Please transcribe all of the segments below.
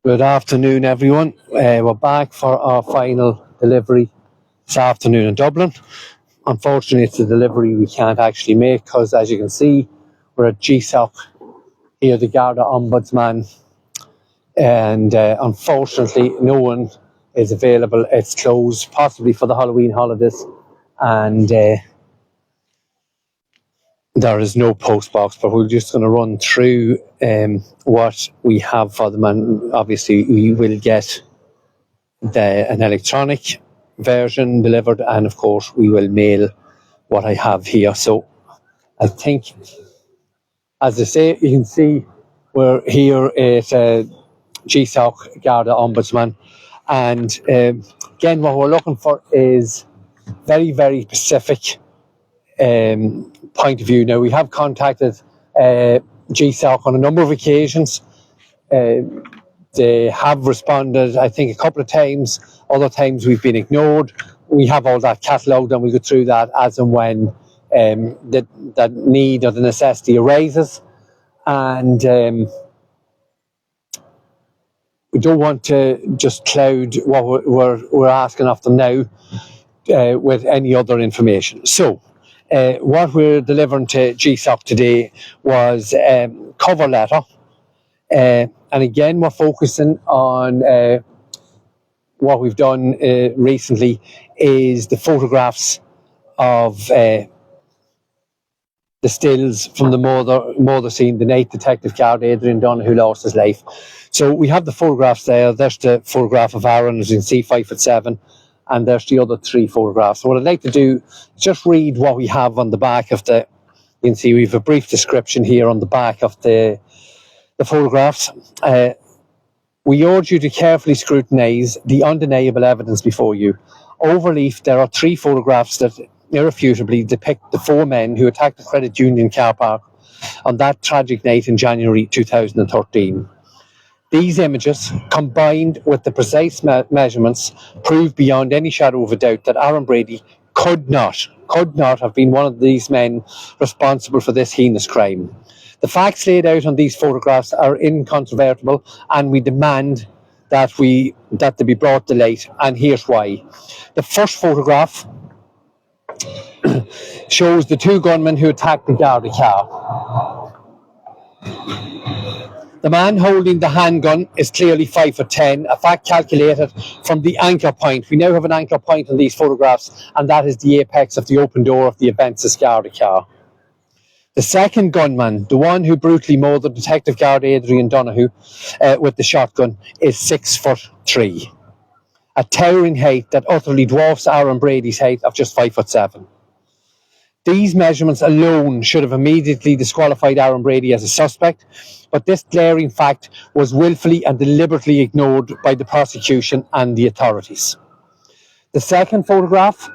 Good afternoon, everyone. We're back for our final delivery this afternoon in Dublin. Unfortunately, it's a delivery we can't actually make because, as you can see, we're at GSOC here, the Garda Ombudsman, and unfortunately, no one is available. It's closed, possibly for the Halloween holidays, and there is no post box, but we're just going to run through what we have for them, and obviously we will get an electronic version delivered, and of course we will mail what I have here. So I think, as I say, you can see we're here at GSOC Garda Ombudsman, and again what we're looking for is very, very specific point of view. Now, we have contacted GSOC on a number of occasions. They have responded, I think, a couple of times. Other times we've been ignored. We have all that catalogued, and we go through that as and when that need or the necessity arises. And we don't want to just cloud what we're asking of them now with any other information. So what we're delivering to GSOC today was cover letter. And again, we're focusing on what we've done recently is the photographs of the stills from the murder scene, the night Detective Guard Adrian Donohoe lost his life. So we have the photographs there. There's the photograph of Aaron, as you can see, 5'7", and there's the other three photographs. So what I'd like to do is just read what we have on the back of the. You can see we have a brief description here on the back of the photographs. We urge you to carefully scrutinise the undeniable evidence before you. Overleaf, there are three photographs that irrefutably depict the four men who attacked the credit union car park on that tragic night in January 2013. These images, combined with the precise measurements, prove beyond any shadow of a doubt that Aaron Brady could not have been one of these men responsible for this heinous crime. The facts laid out on these photographs are incontrovertible, and we demand that they be brought to light, and here's why. The first photograph shows the two gunmen who attacked the Garda car. The man holding the handgun is clearly 5'10", a fact calculated from the anchor point. We now have an anchor point on these photographs, and that is the apex of the open door of the Aventus Garda car. The second gunman, the one who brutally murdered Detective Guard Adrian Donohoe with the shotgun, is 6'3", a towering height that utterly dwarfs Aaron Brady's height of just 5'7". These measurements alone should have immediately disqualified Aaron Brady as a suspect, but this glaring fact was willfully and deliberately ignored by the prosecution and the authorities. The second photograph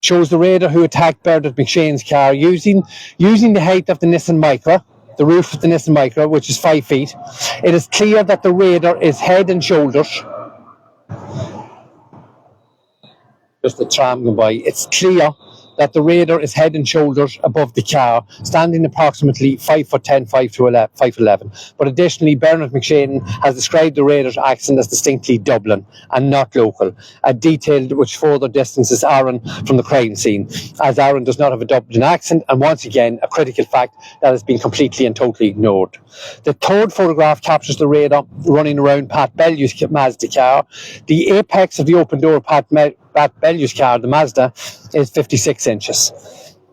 shows the raider who attacked Bernard McShane's car using the height of the Nissan Micra, the roof of the Nissan Micra, which is 5 feet. It is clear that the raider is head and shoulders. Just the tram going by. It's clear that the raider is head and shoulders above the car, standing approximately 5'10", 5'11". But additionally, Bernard McShane has described the raider's accent as distinctly Dublin and not local, a detail which further distances Aaron from the crime scene, as Aaron does not have a Dublin accent, and once again, a critical fact that has been completely and totally ignored. The third photograph captures the raider running around Pat Bellew's Mazda car. The apex of the open door of Pat Bellew's car, the Mazda, is 56 inches.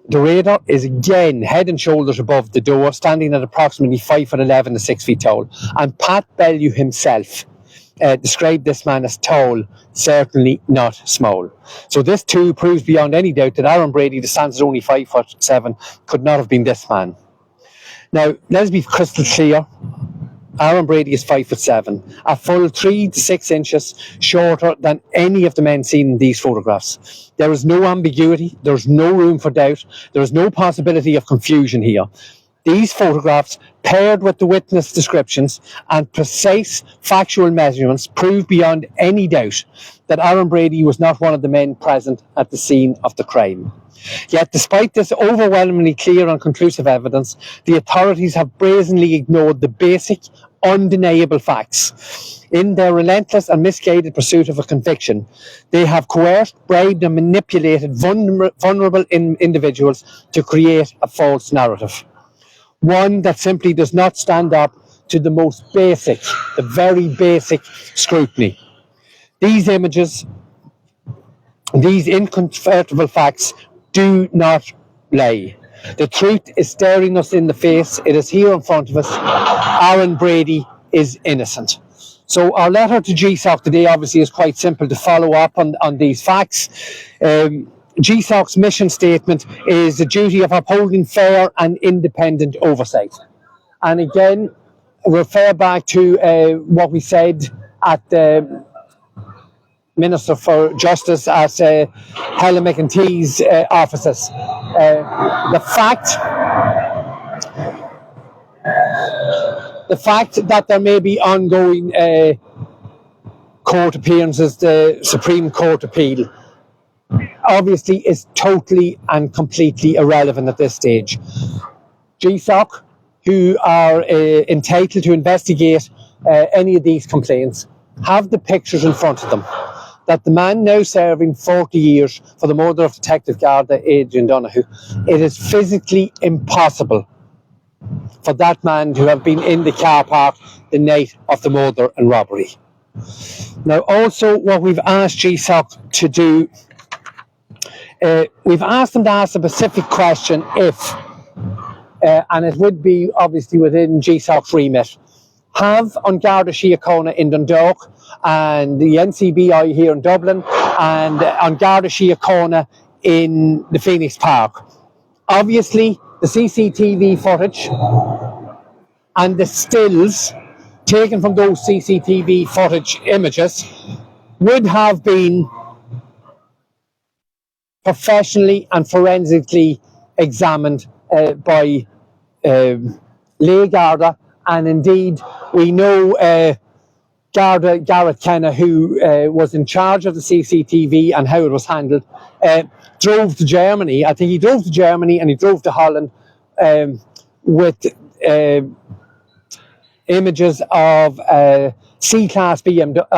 The raider is again head and shoulders above the door, standing at approximately 5'11" and 6 feet tall. And Pat Bellew himself described this man as tall, certainly not small. So this too proves beyond any doubt that Aaron Brady, the stands only 5'7", could not have been this man. Now, let's be crystal clear. Aaron Brady is 5'7", a full 3 to 6 inches shorter than any of the men seen in these photographs. There is no ambiguity, there is no room for doubt, there is no possibility of confusion here. These photographs paired with the witness descriptions and precise factual measurements, prove beyond any doubt that Aaron Brady was not one of the men present at the scene of the crime. Yet, despite this overwhelmingly clear and conclusive evidence, the authorities have brazenly ignored the basic, undeniable facts. In their relentless and misguided pursuit of a conviction, they have coerced, bribed and manipulated vulnerable individuals to create a false narrative. One that simply does not stand up to the most basic, the very basic scrutiny. These images, these incontrovertible facts do not lie. The truth is staring us in the face. It is here in front of us. Aaron Brady is innocent. So our letter to GSOC today obviously is quite simple to follow up on these facts. GSOC's mission statement is the duty of upholding fair and independent oversight. And again, refer back to what we said at the Minister for Justice at Helen McEntee's offices. The fact that there may be ongoing court appearances, the Supreme Court appeal, obviously is totally and completely irrelevant at this stage. GSOC, who are entitled to investigate any of these complaints, have the pictures in front of them. That the man now serving 40 years for the murder of Detective Garda Adrian Donohoe, it is physically impossible for that man to have been in the car park the night of the murder and robbery. Now, also, what we've asked GSOC to do, we've asked them to ask a specific question if, and it would be obviously within GSOC's remit, have on Garda Síochána in Dundalk and the NCBI here in Dublin and on Garda Síochána in the Phoenix Park. Obviously, the CCTV footage and the stills taken from those CCTV footage images would have been professionally and forensically examined by lay Garda, and indeed we know Garda Garrett Kenna, who was in charge of the CCTV and how it was handled, drove to Germany. I think he drove to Germany and he drove to Holland with images of C-Class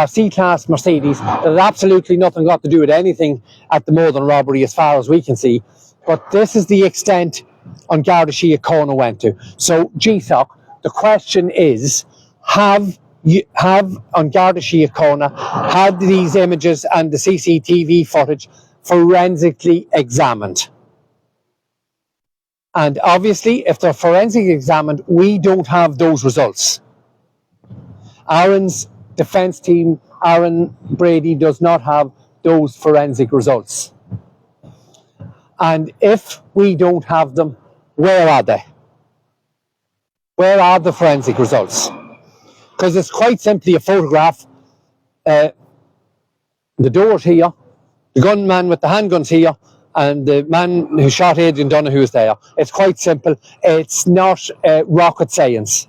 C-Class Mercedes that had absolutely nothing got to do with anything at the murder and robbery as far as we can see. But this is the extent on Garda Síochána went to. So GSOC, the question is, have on Garda Síochána had these images and the CCTV footage forensically examined? And obviously, if they're forensically examined, we don't have those results. Aaron's defence team, Aaron Brady, does not have those forensic results. And if we don't have them, where are they? Where are the forensic results? Because it's quite simply a photograph. The door's here, the gunman with the handgun's here, and the man who shot Adrian Donohoe is there. It's quite simple. It's not rocket science.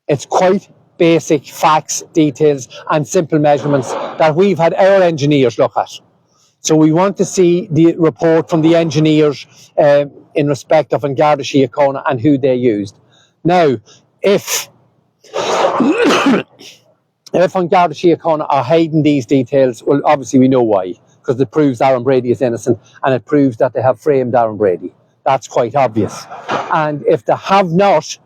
It's quite basic facts, details, and simple measurements that we've had our engineers look at. So we want to see the report from the engineers in respect of Garda Síochána and who they used. Now, if on Garda Síochána are hiding these details, well, obviously we know why, because it proves Aaron Brady is innocent and it proves that they have framed Aaron Brady. That's quite obvious. And if they have not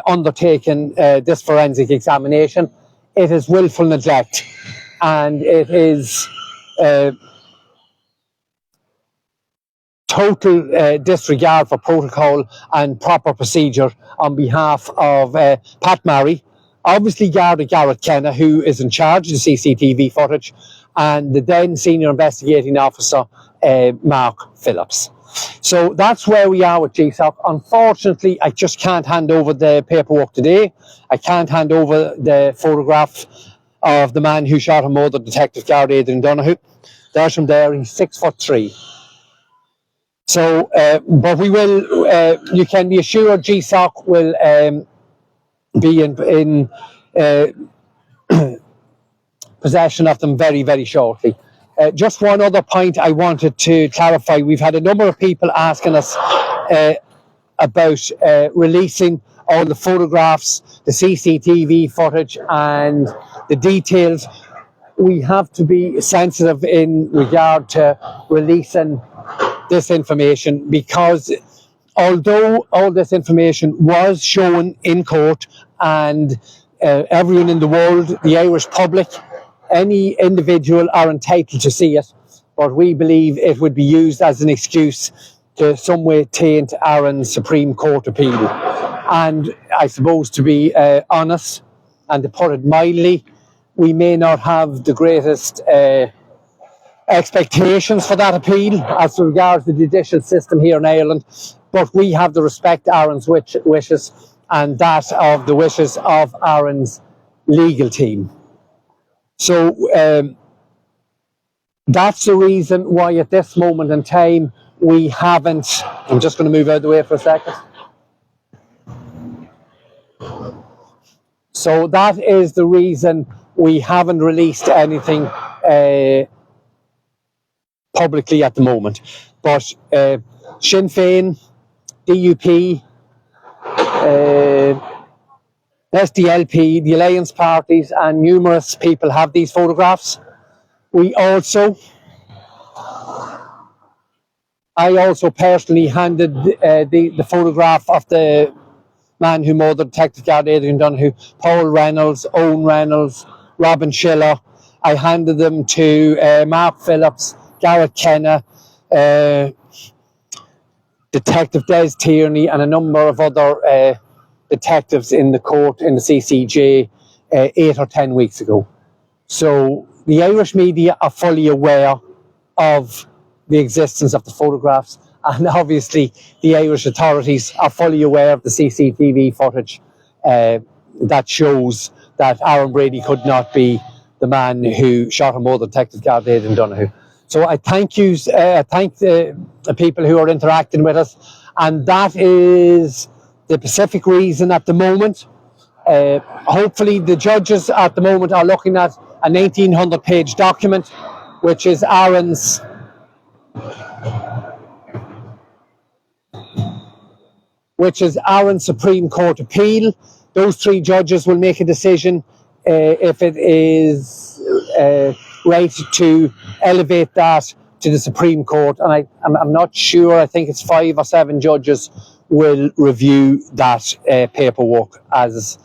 undertaken this forensic examination, it is willful neglect, and it is total disregard for protocol and proper procedure on behalf of Pat Murray, obviously Garda Garrett Kenna, who is in charge of the CCTV footage, and the then senior investigating officer, Mark Phillips. So that's where we are with GSOC. Unfortunately, I just can't hand over the paperwork today. I can't hand over the photograph of the man who shot and murdered Detective Garda Adrian Donohoe. There's him there, he's 6'3". So, but we will, you can be assured GSOC will be in possession of them very, very shortly. Just one other point I wanted to clarify. We've had a number of people asking us about releasing all the photographs, the CCTV footage and the details. We have to be sensitive in regard to releasing this information, because although all this information was shown in court and everyone in the world, the Irish public, any individual are entitled to see it, but we believe it would be used as an excuse to some way taint Aaron's Supreme Court appeal. And I suppose, to be honest and to put it mildly, we may not have the greatest expectations for that appeal as regards the judicial system here in Ireland, but we have to respect Aaron's wishes and that of the wishes of Aaron's legal team. So that's the reason why at this moment in time we haven't, I'm just going to move out of the way for a second. So that is the reason we haven't released anything publicly at the moment. But Sinn Féin, DUP, SDLP, the Alliance parties and numerous people have these photographs. I also personally handed the photograph of the man who murdered Detective Guard Adrian Donohoe, Paul Reynolds, Owen Reynolds, Robin Schiller. I handed them to Mark Phillips, Garrett Kenna, Detective Des Tierney and a number of other detectives in the court, in the CCJ, 8 or 10 weeks ago. So the Irish media are fully aware of the existence of the photographs, and obviously the Irish authorities are fully aware of the CCTV footage that shows that Aaron Brady could not be the man who shot and murdered Detective Guard Adrian Donohoe. So I thank the people who are interacting with us, and that is the specific reason at the moment. Hopefully the judges at the moment are looking at a 1900-page document, which is Aaron's Supreme Court appeal. Those 3 judges will make a decision if it is right to elevate that to the Supreme Court. And I'm not sure, I think it's 5 or 7 judges will review that paperwork as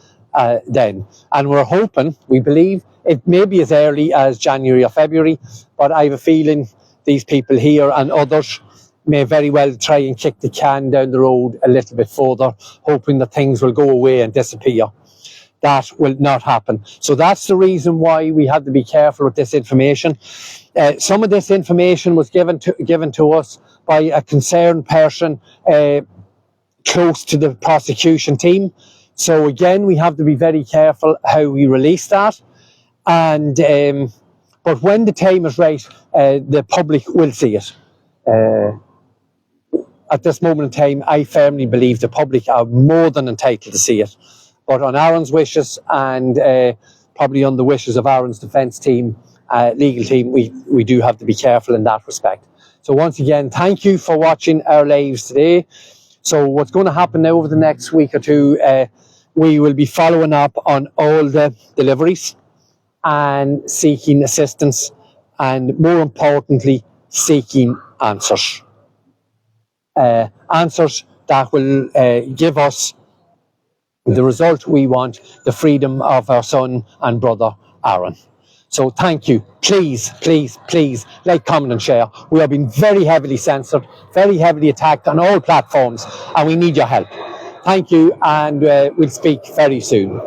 then. And we're hoping, we believe, it may be as early as January or February, but I have a feeling these people here and others may very well try and kick the can down the road a little bit further, hoping that things will go away and disappear. That will not happen. So that's the reason why we have to be careful with this information. Some of this information was given to us by a concerned person close to the prosecution team. So again, we have to be very careful how we release that. And but when the time is right, the public will see it. At this moment in time, I firmly believe the public are more than entitled to see it. But on Aaron's wishes and probably on the wishes of Aaron's defence team, legal team, we do have to be careful in that respect. So once again, thank you for watching our lives today. So what's going to happen now over the next week or two, we will be following up on all the deliveries and seeking assistance, and more importantly, seeking answers. Answers that will give us the result we want, the freedom of our son and brother Aaron. So thank you. Please, please, please like, comment and share. We are being very heavily censored, very heavily attacked on all platforms, and we need your help. Thank you, and we'll speak very soon.